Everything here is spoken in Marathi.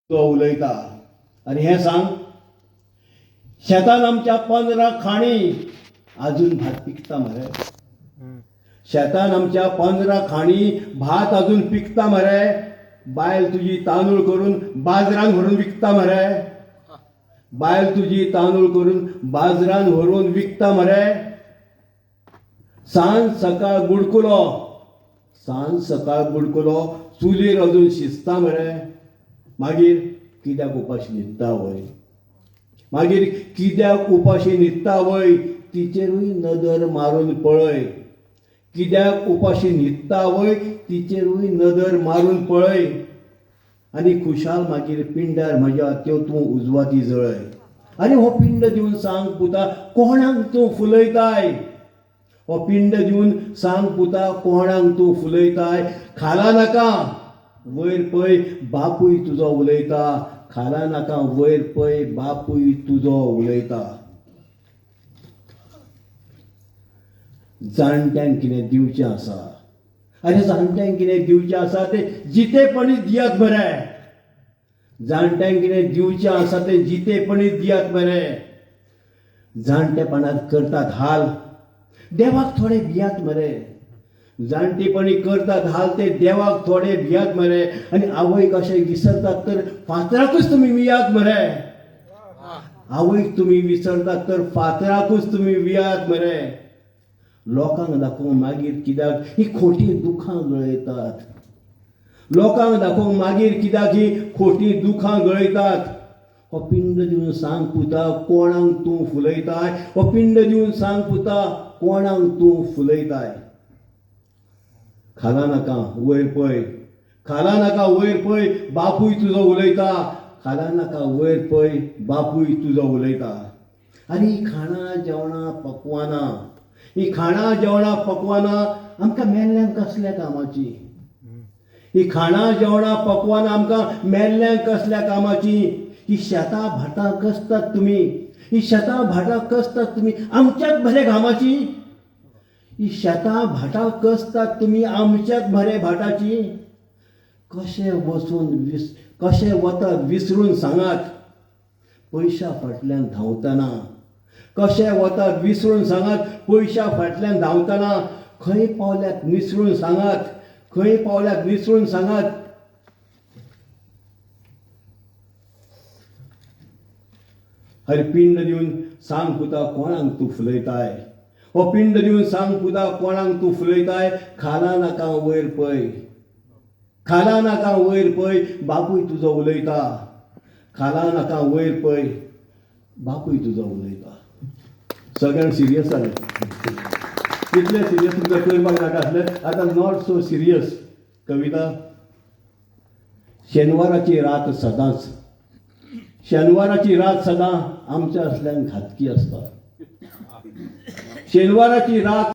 तो उलयता आनी हें सांग, शेतान आमच्या 15 खाणी अजून भात पिकता मरे. शेतान आमच्या 15 खाणी भात अजून पिकता मरे. बायल तुझी तांदूळ करून बाजारान व्हरून विकता मरे. बायल तुझी तांदूळ करून बाजारान व्हरून विकता मरे. सांज सकाळ बुडकुलो चुलीर अजून शिजता मरे. मागीर कित्याक उपाशी न्हिदता वय. मागीर कित्याक उपाशी न्हिदता वय तिचेरूय नदर मारून पळय. कित्याक उपाशी न्हिदता वय तिचेरूय नदर मारून पळय. आनी खुशाल मागीर पिंडार म्हज्या त्यो तूं उजवाती जळय. आनी हो पिंड दिवन सांग पुता कोणाक तूं फुलयताय. हो पिंड दिवन सांग पुता कोणाक तूं फुलयताय. खाला नाका वयर पळय बापूय तुजो उलयता. खाला नाका वयर पळय बापूय तुजो उलयता. जाणट्यांक कितें दिवचें आसा. अरे जाणट्यांक कितें दिवचें आसा तें जितेपणी दियात मरे. जाणट्यांक कितें दिवचें आसा तें जितेपणी दियात मरे. जाणटेपणांत करतात हाल देवाक थोडे भियात मरे. जाणटेपणी करतात हाल ते देवाक थोडे भियात मरे. आनी आवयक अशें विसरतात तर फातराकूच तुमी वियात मरे. आवयक तुमी विसरतात तर फातराकूच तुमी वियात मरे. लोकांक दाखोवंक मागीर कित्याक ही खोटी दुखां गळयतात. लोकांक दाखोवंक मागीर कित्याक ही खोटी दुखां गळयतात. हो पिंड दिवन सांग पुता कोणाक तूं फुलयताय. हो पिंड दिवन सांग पुता कोणाक तूं फुलयताय. खाला नाका वयर पळय. खाला नाका वयर पळय बापूय तुजो उलयता. खाला नाका वयर पळय बापूय तुजो उलयता. आनी ही खाणां जेवणां पकवानां आमकां मेल्ल्यांक कसल्या कामाची. ही खाणां जेवणां पकवानां आमकां मेल्ल्यांक कसल्या कामाची. ही शेतां भाटां कसतात तुमी. ही शेतां भाटां कसतात तुमी आमच्याच भले घामाची. ही शेतां भाटां कसतात तुमी आमच्याच भले भाटाची. कशें वतात विसरून सांगात पयशा फाटल्यान धांवतना. कशें वतात विसरून सांगात पयशा फाटल्यान धांवतना. खंय पावल्यात निसरून सांगात. खंय पावल्यात निसरून सांगात. हर पिंड दिवन सांग पुता कोणाक तूं फुलयताय. हो पिंड दिवन सांग पुता कोणाक तूं फुलयताय. खाला नाका वयर पळय. खाला नाका वयर पळय बापूय तुजो उलयता. खाला नाका वयर पळय बापूय तुजो उलयता. सगळ्यांक सिरियस जालें. कितलें सिरियस तुमकां करपाक नाका आसलें. आतां नॉट सो सिरियस कविता. शेनवाराची रात सदां आमच्या असल्यांक घातकी आसता. शेनवाराची रात